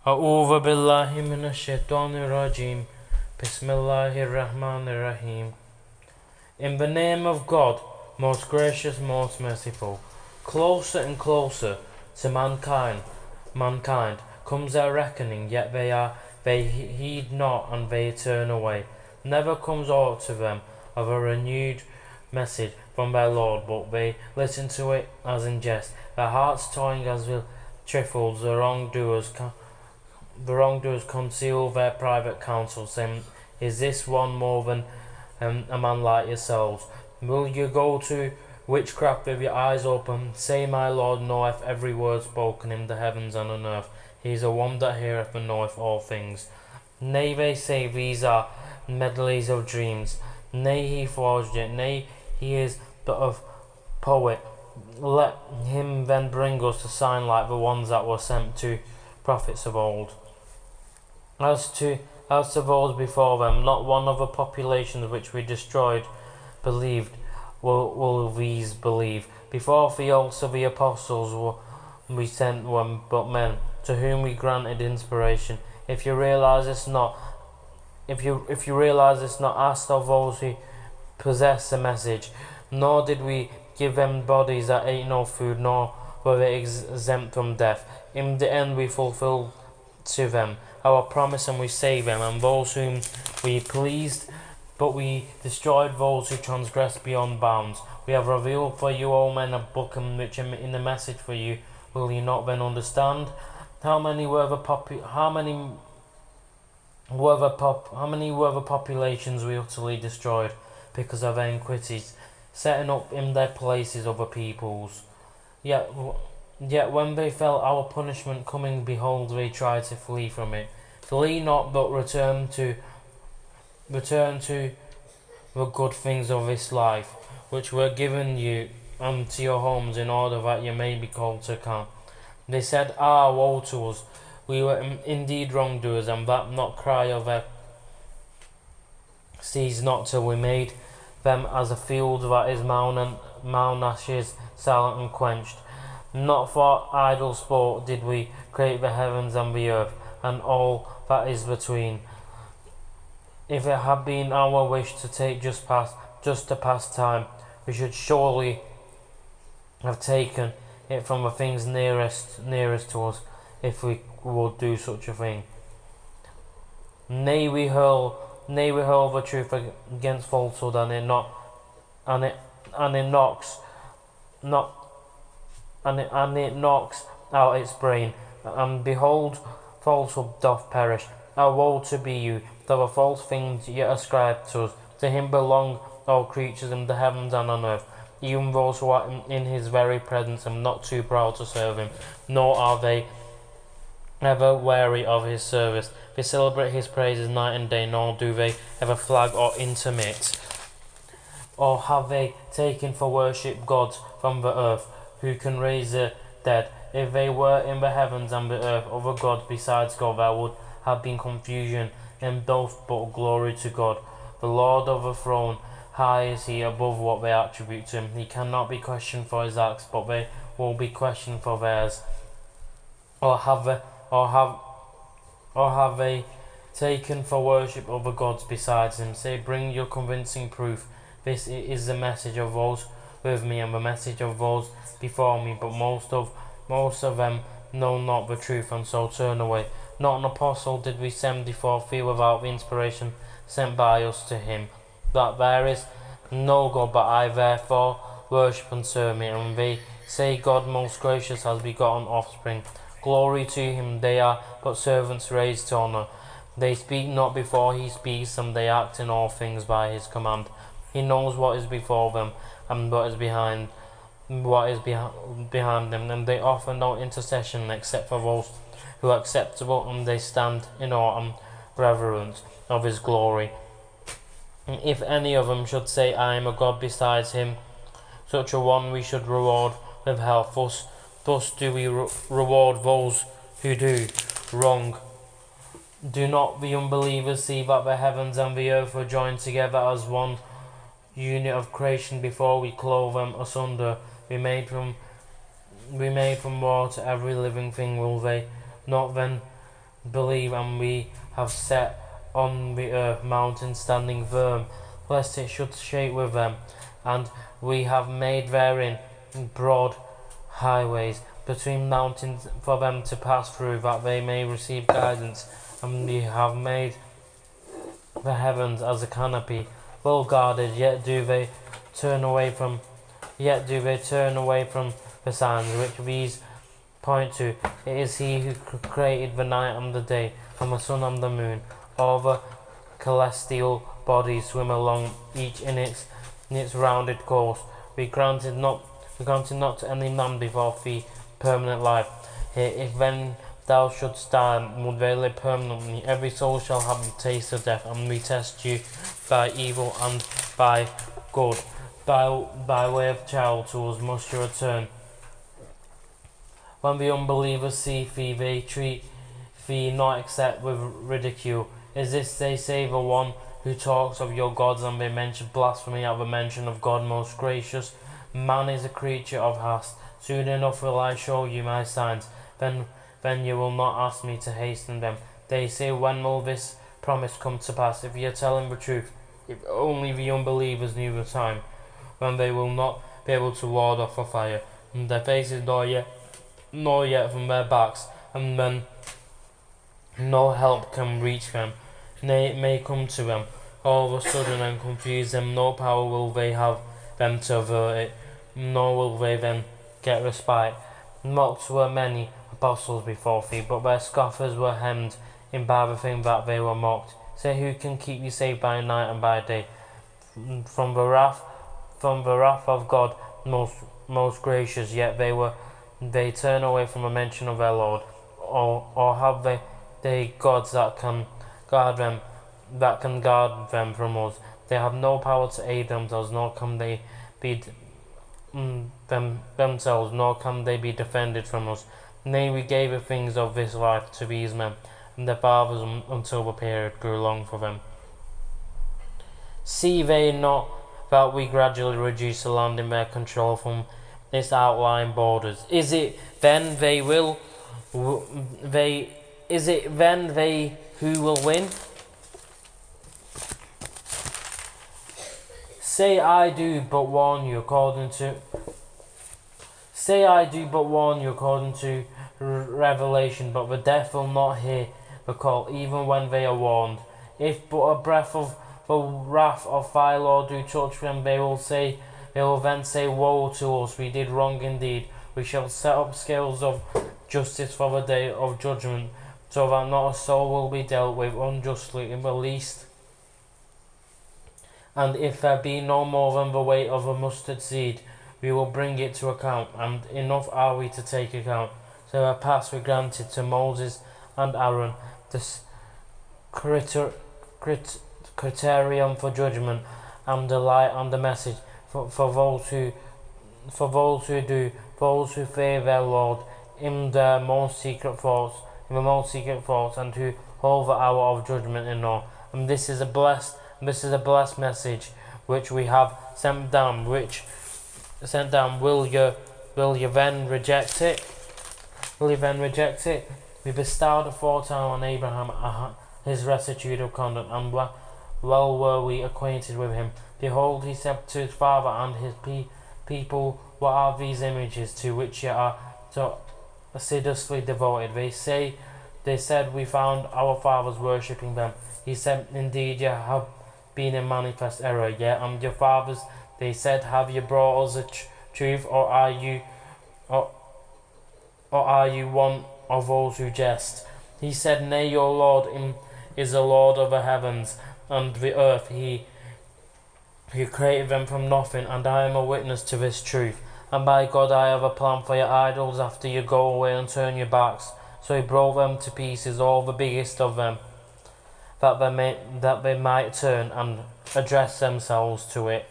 A'udhu billahi minash shaitanir rajim. Bismillahir rahmanir rahim. In the name of God, most gracious, most merciful. Closer and closer to mankind comes their reckoning, yet they heed not and they turn away. Never comes aught to them of a renewed message from their Lord, but they listen to it as in jest, their hearts toying as with trifles. The wrongdoers conceal their private counsel, saying, "Is this one more than a man like yourselves? Will you go to witchcraft with your eyes open? Say, my Lord knoweth every word spoken in the heavens and on earth. He is the one that heareth and knoweth all things." Nay, they say these are medleys of dreams. Nay, he forged it. Nay, he is but a poet. Let him then bring us a sign like the ones that were sent to prophets of old. As to those before them, not one of the populations which we destroyed believed. Will these believe? Before the also the apostles we sent one but men, to whom we granted inspiration. If you realize this not, ask of those who possess the message. Nor did we give them bodies that ate no food, nor were they exempt from death. In the end we fulfilled to them our promise, and we saved them and those whom we pleased, but we destroyed those who transgressed beyond bounds. We have revealed for you, O men, a book in which in the message for you. Will you not then understand? How many were the populations we utterly destroyed because of their iniquities, setting up in their places other peoples? Yet when they felt our punishment coming, behold, they tried to flee from it. Flee not, but return to the good things of this life, which were given you and to your homes, in order that you may be called to account. They said, "Ah, woe to us! We were indeed wrongdoers, and that not cry of their ceased not till we made them as a field that is mound ashes, silent and quenched. Not for idle sport did we create the heavens and the earth, and all that is between. If it had been our wish to take just to pass time, we should surely have taken it from the things nearest to us, if we would do such a thing. Nay, we hurl the truth against falsehood, and it knocks out its brain, and behold, falsehood doth perish. Now woe to be you, that the false things ye ascribe to us. To him belong all creatures in the heavens and on earth, even those who are in his very presence, and not too proud to serve him, nor are they ever weary of his service. They celebrate his praises night and day, nor do they ever flag or intermit. Or have they taken for worship gods from the earth, who can raise the dead? If they were in the heavens and the earth other gods besides God, there would have been confusion in both, but glory to God, the Lord of the throne. High is he above what they attribute to him. He cannot be questioned for his acts, but they will be questioned for theirs. Or have they taken for worship other gods besides him? Say, bring your convincing proof. This is the message of those with me, and the message of those before me, but most of them know not the truth, and so turn away. Not an apostle did we send before thee without the inspiration sent by us to him, that there is no God but I, therefore worship and serve me. And they say, God most gracious has begotten offspring. Glory to him, they are but servants raised to honour. They speak not before he speaks, and they act in all things by his command. He knows what is before them, and what is behind them, and they offer no intercession except for those who are acceptable, and they stand in awe and reverence of his glory. If any of them should say, I am a god besides him, such a one we should reward with hell. Thus do we reward those who do wrong. Do not the unbelievers see that the heavens and the earth were joined together as one unit of creation before we clove them asunder? We made from water every living thing. Will they not then believe, and we have set on the earth mountains standing firm, lest it should shake with them. And we have made therein broad highways between mountains for them to pass through, that they may receive guidance. And we have made the heavens as a canopy, well guarded, yet do they turn away from the signs which these point to. It is he who created the night and the day, and the sun and the moon. All the celestial bodies swim along, each in its rounded course. We granted not to any man before thee permanent life. Here, if then thou shouldst die, would they live permanently? Every soul shall have the taste of death, and we test you by evil and by good. By way of child to us must you return. When the unbelievers see thee, they treat thee not except with ridicule. Is this, they say, the one who talks of your gods, and they mention blasphemy at the mention of God most gracious? Man is a creature of haste. Soon enough will I show you my signs. Then you will not ask me to hasten them. They say, when will this promise come to pass? If you are telling the truth, if only the unbelievers knew the time when they will not be able to ward off the fire, and their faces nor yet from their backs, and then no help can reach them. Nay, it may come to them all of a sudden and confuse them. No power will they have them to avert it, nor will they then get respite. Mocked were many apostles before thee, but their scoffers were hemmed in by the thing that they were mocked. Say, who can keep you safe by night and by day from the wrath of God most gracious? Yet they turn away from a mention of their Lord, or have they gods that can guard them from us? They have no power to aid themselves, nor can they be themselves, nor can they be defended from us. Nay, we gave the things of this life to these men and their fathers until the period grew long for them. See they not that we gradually reduce the land in their control from its outlying borders? Is it then they who will win? Say I do but warn you according to Revelation, but the deaf will not hear the call, even when they are warned. If but a breath of the wrath of thy Lord do touch them, they will then say, woe to us, we did wrong indeed. We shall set up scales of justice for the day of judgment, so that not a soul will be dealt with unjustly in the least. And if there be no more than the weight of a mustard seed, we will bring it to account, and enough are we to take account. So a pass we granted to Moses and Aaron, this criterion for judgment, and the light and the message for those who fear their Lord in the most secret thoughts, and who hold the hour of judgment in awe. And this is a blessed message which we have sent down. Will you then reject it? We bestowed aforetime on Abraham his rectitude of conduct, and well were we acquainted with him. Behold, he said to his father and his people, what are these images to which ye are so assiduously devoted? They said, we found our fathers worshipping them. He said, indeed, ye have been in manifest error. Yet and your fathers, they said, have you brought us a truth, or are you one of those who jest? He said, nay, your Lord is the Lord of the heavens and the earth. He created them from nothing, and I am a witness to this truth. And by God, I have a plan for your idols after you go away and turn your backs. So he brought them to pieces, all the biggest of them, that they might turn and address themselves to it.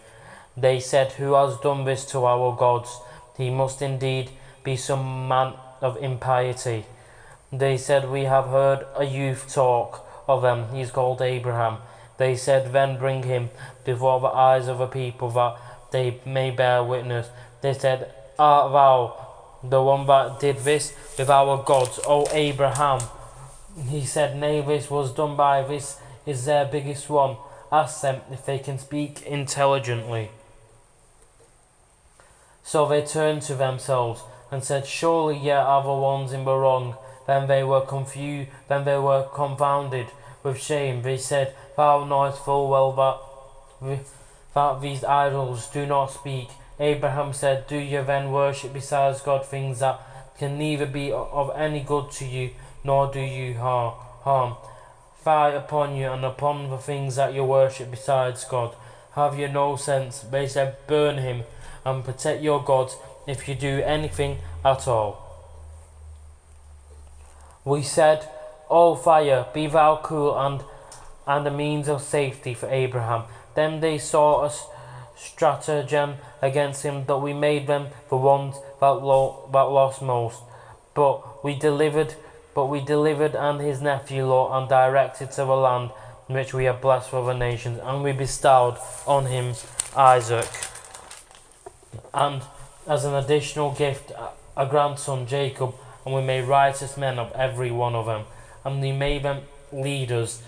They said, who has done this to our gods? He must indeed be some man of impiety. They said, we have heard a youth talk of them. He is called Abraham. They said, then bring him before the eyes of the people, that they may bear witness. They said, art thou the one that did this with our gods, O Abraham? He said, nay, this was done by this is their biggest one. Ask them if they can speak intelligently. So they turned to themselves and said, surely yet other ones in the wrong. Then they were confused, then they were confounded with shame. They said, thou knowest full well that these idols do not speak. Abraham said, do you then worship besides God things that can neither be of any good to you, nor do you harm? Fie upon you and upon the things that you worship besides God. Have you no sense? They said, burn him and protect your gods if you do anything at all. We said, O fire, be thou cool and a means of safety for Abraham. Then they saw a stratagem against him, that we made them the ones that lost most. But we delivered and his nephew Lot, and directed to the land which we have blessed for the nations, and we bestowed on him Isaac, and as an additional gift a grandson Jacob, and we made righteous men of every one of them, and we made them leaders,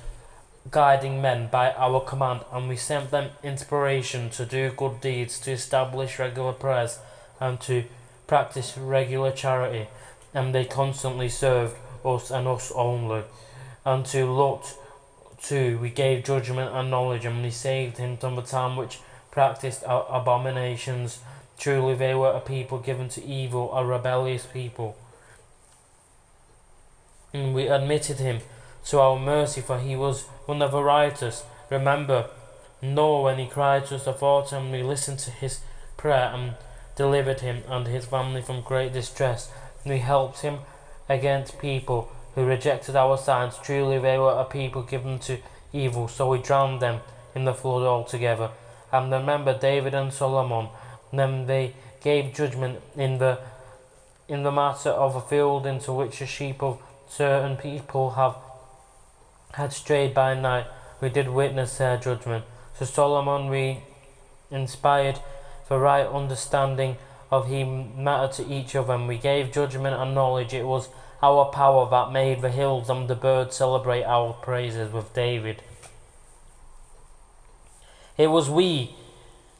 guiding men by our command, and we sent them inspiration to do good deeds, to establish regular prayers, and to practice regular charity, and they constantly served us and us only. And to Lot too we gave judgment and knowledge, and we saved him from the town which practiced abominations. Truly they were a people given to evil, a rebellious people. And we admitted him to our mercy, for he was one of the righteous. Remember Noah, when he cried to us aforetime, and we listened to his prayer and delivered him and his family from great distress. And we helped him against people who rejected our signs. Truly they were a people given to evil, so we drowned them in the flood altogether. And remember David and Solomon, then they gave judgment in the matter of a field into which the sheep of certain people had strayed by night. We did witness their judgment. So Solomon we inspired for right understanding of he matter to each of them. We gave judgment and knowledge. It was our power that made the hills and the birds celebrate our praises with David. It was we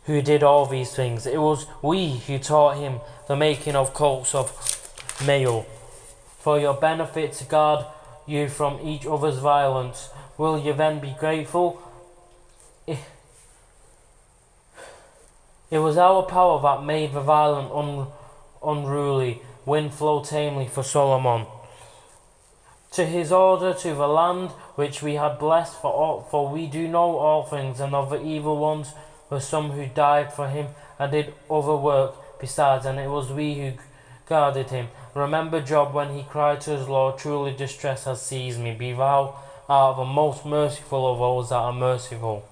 who did all these things. It was we who taught him the making of coats of mail, for your benefit, to guard you from each other's violence. Will you then be grateful? It was our power that made the violent unruly. Wind flow tamely for Solomon. To his order, to the land which we had blessed, for we do know all things, and of the evil ones were some who died for him and did other work besides, and it was we who guarded him. Remember Job, when he cried to his Lord, truly distress has seized me. Be thou art the most merciful of those that are merciful.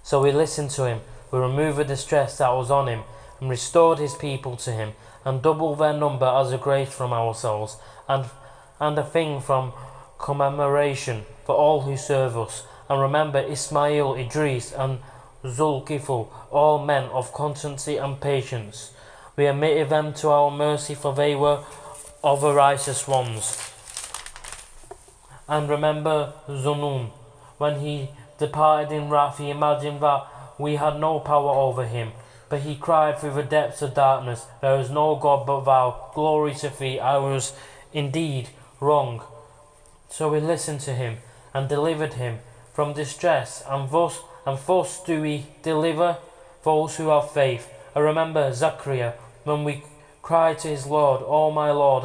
So we listened to him. We removed the distress that was on him, and restored his people to him, and doubled their number as a grace from ourselves, and a thing from commemoration for all who serve us. And remember Ismail, Idris, and Zulkifl, all men of constancy and patience. We admitted them to our mercy, for they were of the righteous ones. And remember Zunun, when he departed in wrath, he imagined that we had no power over him. But he cried through the depths of darkness, there is no God but thou, glory to thee, I was indeed wrong. So we listened to him, and delivered him from distress, and thus do we deliver those who have faith. I remember Zachariah, when we cried to his Lord, O my Lord,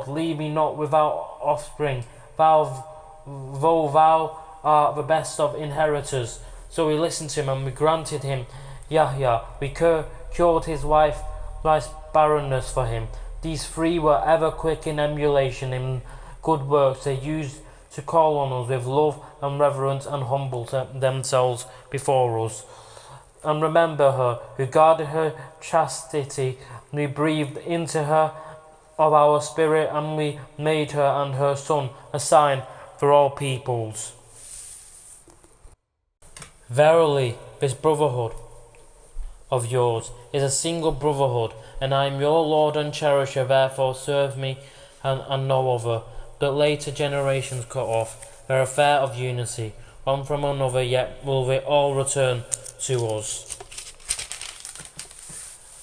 leave me not without offspring, though thou art the best of inheritors. So we listened to him, and we granted him Yahya. We cured his wife's barrenness for him. These three were ever quick in emulation, in good works. They used to call on us with love and reverence, and humble themselves before us. And remember her, who guarded her chastity. We breathed into her of our spirit, and we made her and her son a sign for all peoples. Verily, this brotherhood of yours is a single brotherhood, and I am your Lord and cherisher, therefore serve me and no other, that later generations cut off their affair of unity, one from another, yet will they all return to us.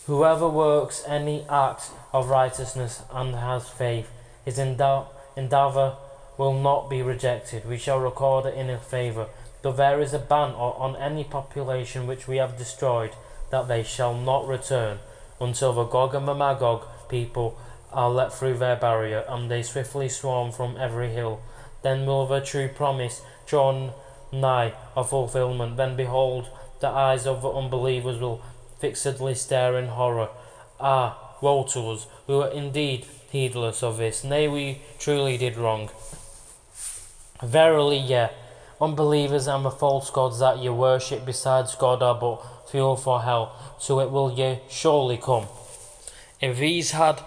Whoever works any act of righteousness and has faith, his endeavour will not be rejected. We shall record it in his favour. Though there is a ban on any population which we have destroyed, that they shall not return until the Gog and the Magog people are let through their barrier, and they swiftly swarm from every hill. Then will the true promise draw nigh of fulfilment. Then behold, the eyes of the unbelievers will fixedly stare in horror. Ah, woe to us, we were indeed heedless of this. Nay, we truly did wrong. Verily, yea, unbelievers and the false gods that ye worship besides God are but fuel for hell, so it will ye surely come. If these had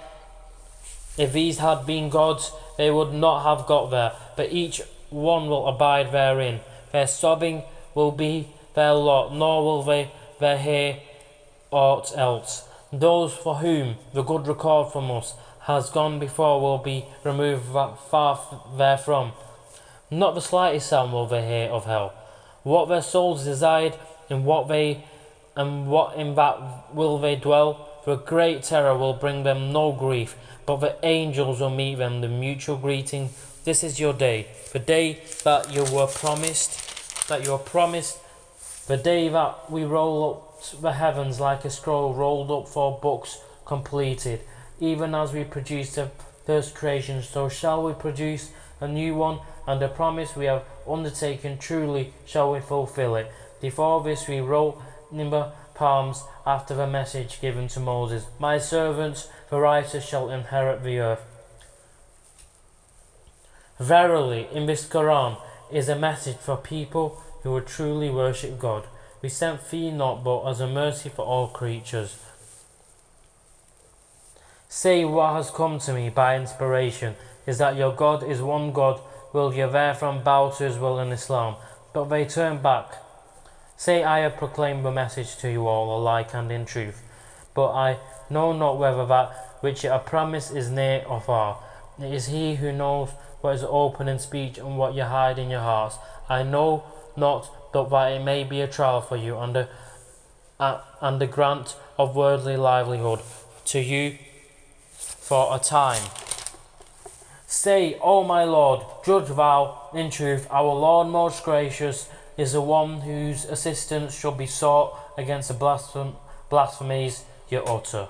been gods, they would not have got there, but each one will abide therein. Their sobbing will be their lot, nor will they hear aught else. Those for whom the good record from us has gone before will be removed far therefrom. Not the slightest sound will they hear of hell. What their souls desired, in what in that will they dwell. For great terror will bring them no grief, but the angels will meet them, the mutual greeting. This is your day, the day that you were promised, the day that we roll up the heavens like a scroll rolled up for books completed. Even as we produced the first creation, so shall we produce a new one, and the promise we have undertaken truly shall we fulfill it. Before this we wrote in the palms after the message given to Moses. My servants, the righteous, shall inherit the earth. Verily, in this Quran is a message for people who would truly worship God. We sent thee not but as a mercy for all creatures. Say, what has come to me by inspiration is that your God is one God. Will ye therefrom bow to his will in Islam? But they turn back. Say, I have proclaimed the message to you all alike and in truth, but I know not whether that which ye promise is near or far. It is he who knows what is open in speech and what ye hide in your hearts. I know not but that it may be a trial for you, and a grant of worldly livelihood to you for a time. Say, O my Lord, judge thou. In truth, our Lord most gracious is the one whose assistance shall be sought against the blasphemies ye utter.